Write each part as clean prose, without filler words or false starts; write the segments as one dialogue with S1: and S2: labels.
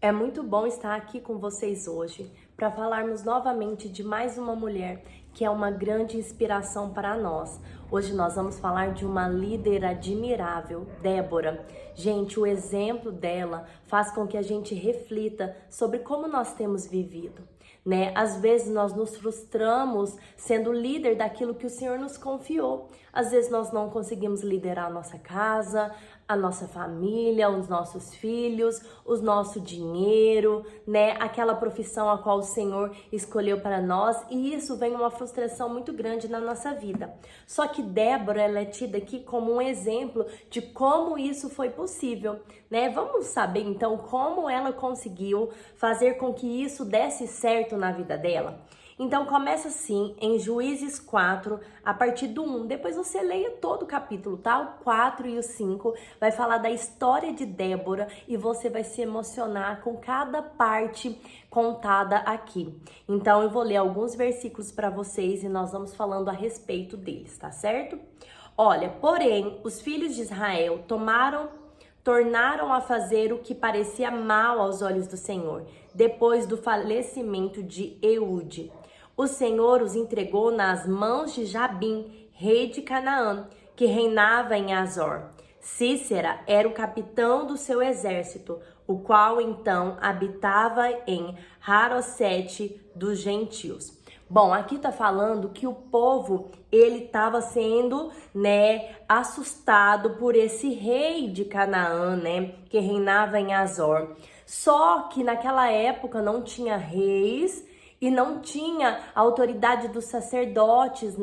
S1: É muito bom estar aqui com vocês hoje para falarmos novamente de mais uma mulher que é uma grande inspiração para nós. Hoje nós vamos falar de uma líder admirável, Débora. Gente, o exemplo dela faz com que a gente reflita sobre como nós temos vivido, né? Às vezes nós nos frustramos sendo líder daquilo que o Senhor nos confiou. Às vezes nós não conseguimos liderar a nossa casa, a nossa família, os nossos filhos, o nosso dinheiro, né? Aquela profissão a qual o Senhor escolheu para nós, e isso vem uma frustração muito grande na nossa vida. Só que Débora, ela é tida aqui como um exemplo de como isso foi possível, né? Vamos saber então como ela conseguiu fazer com que isso desse certo na vida dela? Então começa assim em Juízes 4, a partir do 1. Depois você leia todo o capítulo, tá? O 4 e o 5 vai falar da história de Débora e você vai se emocionar com cada parte contada aqui. Então eu vou ler alguns versículos para vocês e nós vamos falando a respeito deles, tá certo? Olha, porém, os filhos de Israel tornaram a fazer o que parecia mal aos olhos do Senhor, depois do falecimento de Eude. O Senhor os entregou nas mãos de Jabim, rei de Canaã, que reinava em Azor. Cícera era o capitão do seu exército, o qual então habitava em Harosete dos gentios. Bom, aqui tá falando que o povo, ele estava sendo, assustado por esse rei de Canaã, que reinava em Azor. Só que naquela época não tinha reis e não tinha a autoridade dos sacerdotes,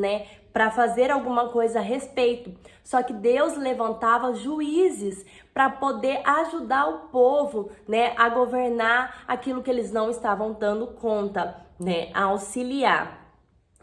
S1: para fazer alguma coisa a respeito. Só que Deus levantava juízes para poder ajudar o povo, a governar aquilo que eles não estavam dando conta, a auxiliar.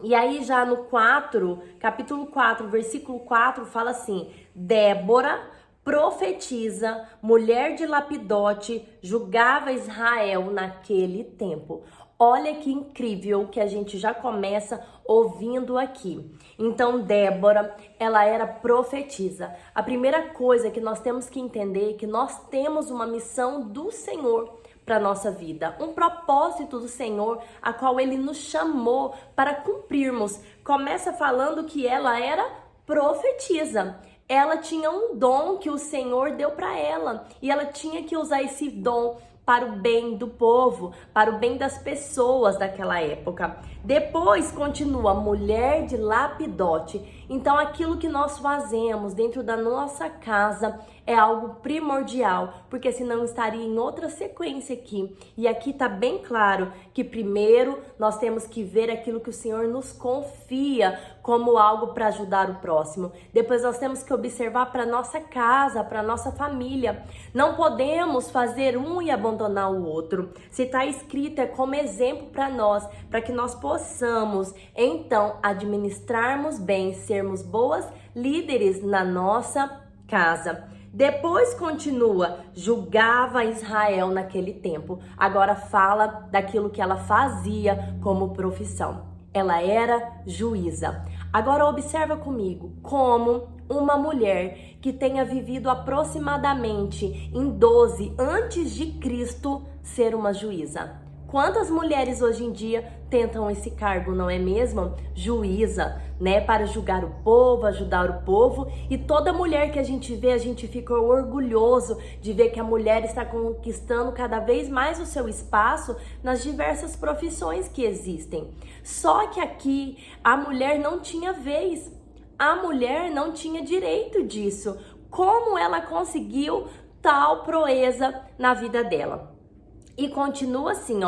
S1: E aí já no 4, capítulo 4, versículo 4, fala assim: Débora, profetisa, mulher de Lapidote, julgava Israel naquele tempo. Olha que incrível que a gente já começa ouvindo aqui. Então, Débora, ela era profetisa. A primeira coisa que nós temos que entender é que nós temos uma missão do Senhor para nossa vida, um propósito do Senhor, a qual Ele nos chamou para cumprirmos. Começa falando que ela era profetisa. Ela tinha um dom que o Senhor deu para ela e ela tinha que usar esse dom para o bem do povo, para o bem das pessoas daquela época. Depois continua, mulher de Lapidote. Então aquilo que nós fazemos dentro da nossa casa é algo primordial, porque senão estaria em outra sequência aqui. E aqui tá bem claro que primeiro nós temos que ver aquilo que o Senhor nos confia como algo para ajudar o próximo. Depois nós temos que observar para nossa casa, para nossa família. Não podemos fazer um e abandonar o outro. Se está escrito, é como exemplo para nós, para que nós possamos então administrarmos bem, sermos boas líderes na nossa casa. Depois continua, julgava Israel naquele tempo. Agora fala daquilo que ela fazia como profissão. Ela era juíza. Agora observa comigo como uma mulher que tenha vivido aproximadamente em 12 antes de Cristo ser uma juíza. Quantas mulheres hoje em dia tentam esse cargo, não é mesmo? Juíza, para julgar o povo, ajudar o povo. E toda mulher que a gente vê, a gente fica orgulhoso de ver que a mulher está conquistando cada vez mais o seu espaço nas diversas profissões que existem. Só que aqui a mulher não tinha vez, a mulher não tinha direito disso. Como ela conseguiu tal proeza na vida dela? E continua assim,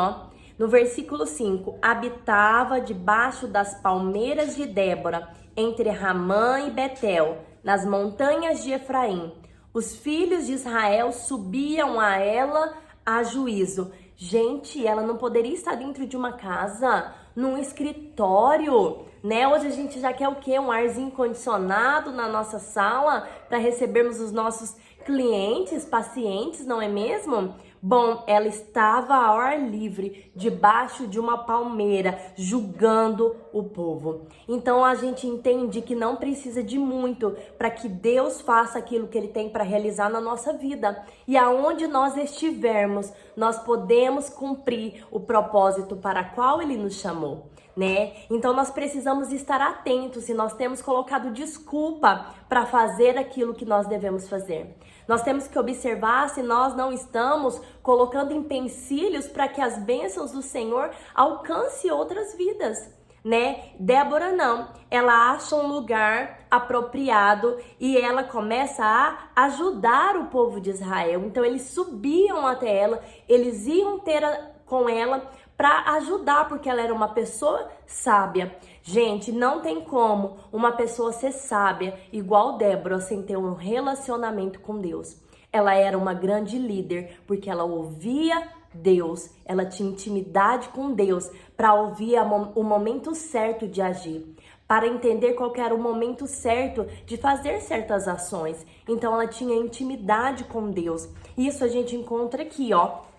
S1: no versículo 5, habitava debaixo das palmeiras de Débora, entre Ramã e Betel, nas montanhas de Efraim. Os filhos de Israel subiam a ela a juízo. Gente, ela não poderia estar dentro de uma casa, num escritório, Hoje a gente já quer o quê? Um arzinho condicionado na nossa sala para recebermos os nossos clientes, pacientes, não é mesmo? Bom, ela estava ao ar livre, debaixo de uma palmeira, julgando o povo. Então a gente entende que não precisa de muito para que Deus faça aquilo que Ele tem para realizar na nossa vida. E aonde nós estivermos, nós podemos cumprir o propósito para qual Ele nos chamou. Né? Então nós precisamos estar atentos se nós temos colocado desculpa para fazer aquilo que nós devemos fazer. Nós temos que observar se nós não estamos colocando empecilhos para que as bênçãos do Senhor alcancem outras vidas. Né? Débora não, ela acha um lugar apropriado e ela começa a ajudar o povo de Israel. Então eles subiam até ela, eles iam ter com ela para ajudar, porque ela era uma pessoa sábia. Gente, não tem como uma pessoa ser sábia igual Débora sem ter um relacionamento com Deus. Ela era uma grande líder porque ela ouvia Deus, ela tinha intimidade com Deus para ouvir o momento certo de agir, para entender qual era o momento certo de fazer certas ações. Então ela tinha intimidade com Deus. Isso a gente encontra aqui, ó,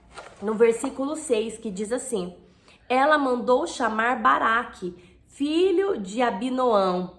S1: no versículo 6, que diz assim: ela mandou chamar Baraque, filho de Abinoão,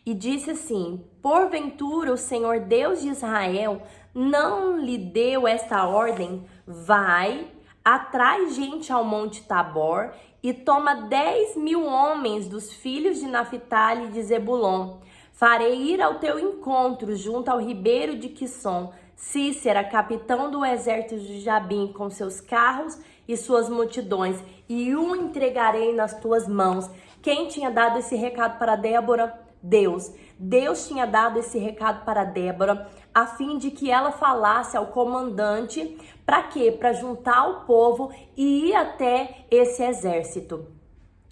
S1: e disse assim: porventura o Senhor Deus de Israel não lhe deu esta ordem? Vai, atrai gente ao monte Tabor e toma 10.000 homens dos filhos de Naphtali e de Zebulon. Farei ir ao teu encontro junto ao ribeiro de Quisson. Cícera, capitão do exército de Jabim, com seus carros e suas multidões, e o entregarei nas tuas mãos. Quem tinha dado esse recado para Débora? Deus. Deus tinha dado esse recado para Débora a fim de que ela falasse ao comandante. Para quê? Para juntar o povo e ir até esse exército.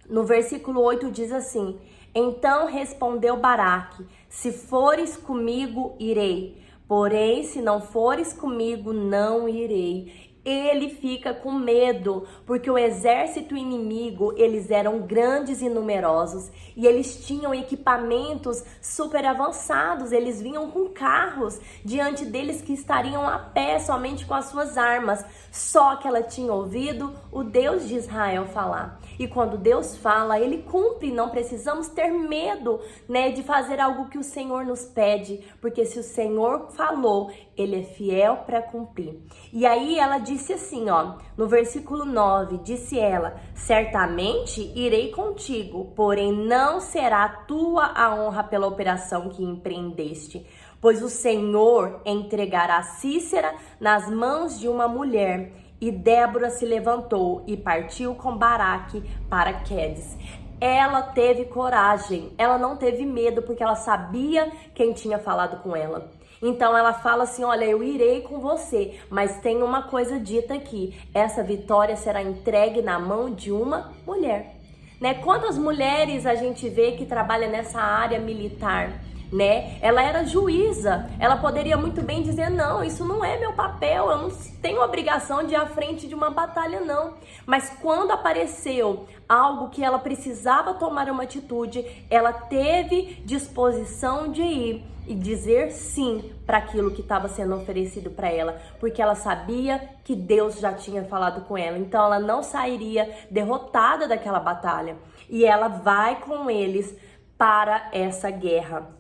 S1: No versículo 8 diz assim: então respondeu Baraque: se fores comigo, irei. Porém, se não fores comigo, não irei. Ele fica com medo, porque o exército inimigo, eles eram grandes e numerosos, e eles tinham equipamentos super avançados, eles vinham com carros diante deles que estariam a pé somente com as suas armas. Só que ela tinha ouvido o Deus de Israel falar. E quando Deus fala, Ele cumpre. Não precisamos ter medo, né, de fazer algo que o Senhor nos pede, porque se o Senhor falou, Ele é fiel para cumprir. E aí ela disse assim, ó, no versículo 9, disse ela: certamente irei contigo, porém não será tua a honra pela operação que empreendeste, pois o Senhor entregará Cícera nas mãos de uma mulher. E Débora se levantou e partiu com Baraque para Quedes. Ela teve coragem, ela não teve medo, porque ela sabia quem tinha falado com ela. Então ela fala assim: olha, eu irei com você, mas tem uma coisa dita aqui: essa vitória será entregue na mão de uma mulher. Né? Quantas mulheres a gente vê que trabalha nessa área militar? Né? Ela era juíza, ela poderia muito bem dizer: não, isso não é meu papel, eu não tenho obrigação de ir à frente de uma batalha, não. Mas quando apareceu algo que ela precisava tomar uma atitude, ela teve disposição de ir e dizer sim para aquilo que estava sendo oferecido para ela, porque ela sabia que Deus já tinha falado com ela. Então ela não sairia derrotada daquela batalha, e ela vai com eles para essa guerra.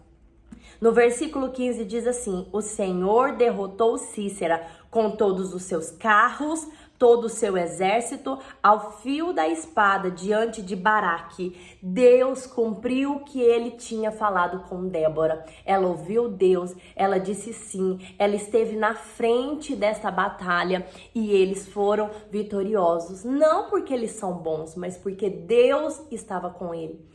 S1: No versículo 15 diz assim: o Senhor derrotou Cícera com todos os seus carros, todo o seu exército, ao fio da espada diante de Baraque. Deus cumpriu o que ele tinha falado com Débora. Ela ouviu Deus, ela disse sim, ela esteve na frente dessa batalha e eles foram vitoriosos. Não porque eles são bons, mas porque Deus estava com ele.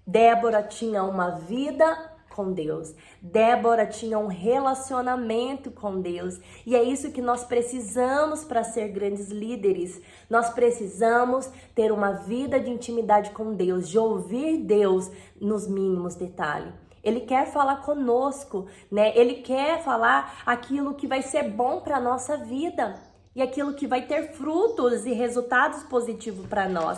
S1: Débora tinha uma vida com Deus. Débora tinha um relacionamento com Deus. E é isso que nós precisamos para ser grandes líderes. Nós precisamos ter uma vida de intimidade com Deus, de ouvir Deus nos mínimos detalhes. Ele quer falar conosco, né? Ele quer falar aquilo que vai ser bom para a nossa vida e aquilo que vai ter frutos e resultados positivos para nós.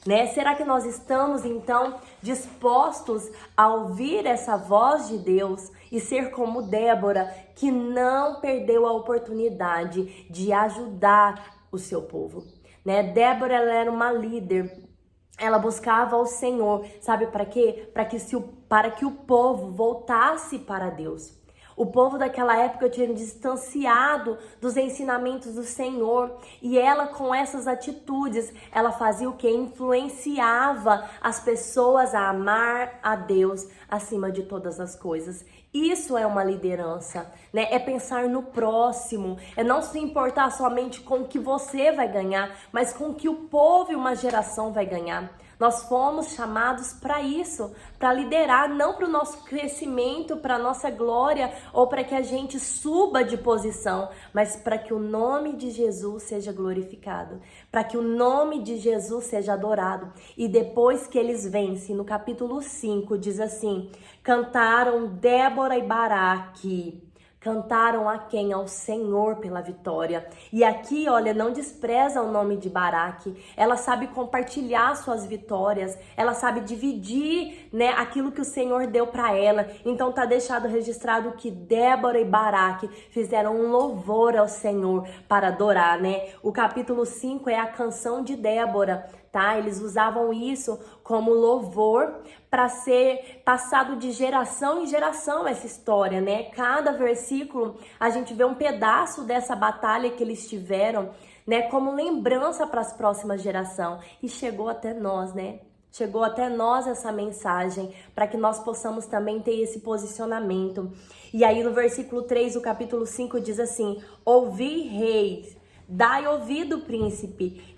S1: né? Será que nós estamos então dispostos a ouvir essa voz de Deus e ser como Débora, que não perdeu a oportunidade de ajudar o seu povo, né? Débora, ela era uma líder. Ela buscava o Senhor, sabe para quê? Para que o povo voltasse para Deus. O povo daquela época tinha distanciado dos ensinamentos do Senhor, e ela, com essas atitudes, ela fazia o que? Influenciava as pessoas a amar a Deus acima de todas as coisas. Isso é uma liderança, né? É pensar no próximo, é não se importar somente com o que você vai ganhar, mas com o que o povo e uma geração vai ganhar. Nós fomos chamados para isso, para liderar, não para o nosso crescimento, para a nossa glória ou para que a gente suba de posição, mas para que o nome de Jesus seja glorificado, para que o nome de Jesus seja adorado. E depois que eles vencem, no capítulo 5, diz assim: cantaram Débora e Baraque. Cantaram a quem? Ao Senhor pela vitória. E aqui, olha, não despreza o nome de Baraque. Ela sabe compartilhar suas vitórias. Ela sabe dividir, né, aquilo que o Senhor deu para ela. Então tá deixado registrado que Débora e Baraque fizeram um louvor ao Senhor para adorar, né? O capítulo 5 é a canção de Débora, tá? Eles usavam isso como louvor para ser passado de geração em geração, essa história, né? Cada versículo a gente vê um pedaço dessa batalha que eles tiveram, né? Como lembrança para as próximas gerações. E chegou até nós, né? Chegou até nós essa mensagem para que nós possamos também ter esse posicionamento. E aí no versículo 3 do capítulo 5 diz assim: ouvi, reis, dai ouvido, príncipe,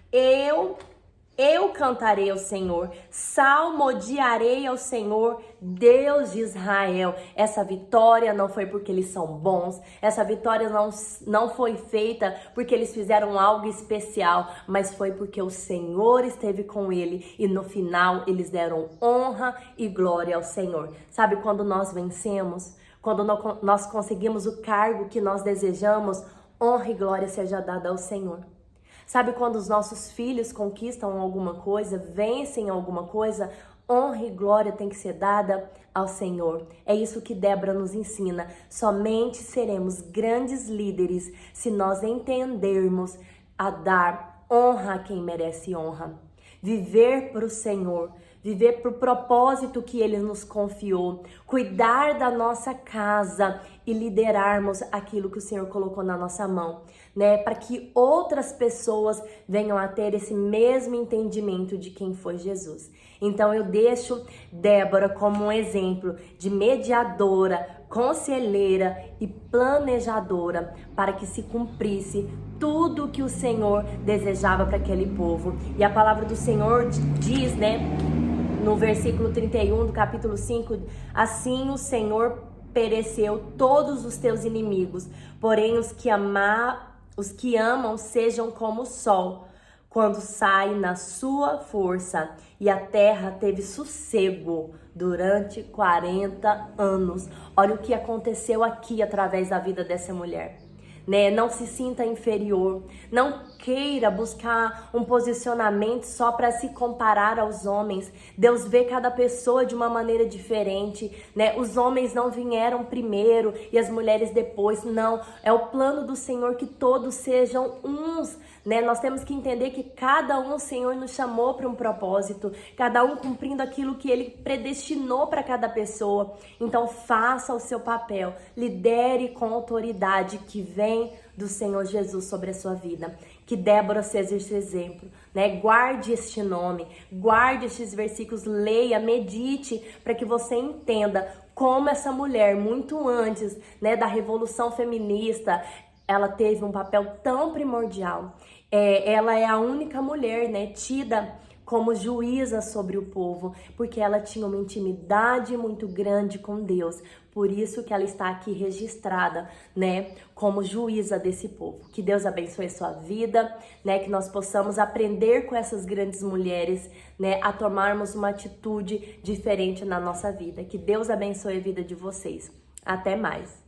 S1: eu cantarei ao Senhor, salmodiarei ao Senhor, Deus de Israel. Essa vitória não foi porque eles são bons, essa vitória não foi feita porque eles fizeram algo especial, mas foi porque o Senhor esteve com ele e no final eles deram honra e glória ao Senhor. Sabe quando nós vencemos? Quando nós conseguimos o cargo que nós desejamos, honra e glória seja dada ao Senhor. Sabe quando os nossos filhos conquistam alguma coisa, vencem alguma coisa, honra e glória tem que ser dada ao Senhor. É isso que Débora nos ensina. Somente seremos grandes líderes se nós entendermos a dar honra a quem merece honra. Viver para o Senhor, viver para o propósito que Ele nos confiou, cuidar da nossa casa e liderarmos aquilo que o Senhor colocou na nossa mão, né? Para que outras pessoas venham a ter esse mesmo entendimento de quem foi Jesus. Então eu deixo Débora como um exemplo de mediadora, conselheira e planejadora para que se cumprisse tudo que o Senhor desejava para aquele povo. E a palavra do Senhor diz, né, no versículo 31 do capítulo 5, assim o Senhor pereceu todos os teus inimigos, porém os que amam sejam como o sol, quando sai na sua força, e a terra teve sossego durante 40 anos. Olha o que aconteceu aqui através da vida dessa mulher. Né? Não se sinta inferior, não queira buscar um posicionamento só para se comparar aos homens. Deus vê cada pessoa de uma maneira diferente, né? Os homens não vieram primeiro e as mulheres depois, não. É o plano do Senhor que todos sejam uns, né? Nós temos que entender que cada um o Senhor nos chamou para um propósito, cada um cumprindo aquilo que Ele predestinou para cada pessoa. Então faça o seu papel, lidere com autoridade que vem do Senhor Jesus sobre a sua vida. Que Débora seja esse exemplo, né? Guarde este nome, guarde estes versículos, leia, medite, para que você entenda como essa mulher, muito antes, né, da revolução feminista, ela teve um papel tão primordial. Ela é a única mulher, né, tida como juíza sobre o povo, porque ela tinha uma intimidade muito grande com Deus. Por isso que ela está aqui registrada, né, como juíza desse povo. Que Deus abençoe a sua vida, né, que nós possamos aprender com essas grandes mulheres, né, a tomarmos uma atitude diferente na nossa vida. Que Deus abençoe a vida de vocês. Até mais.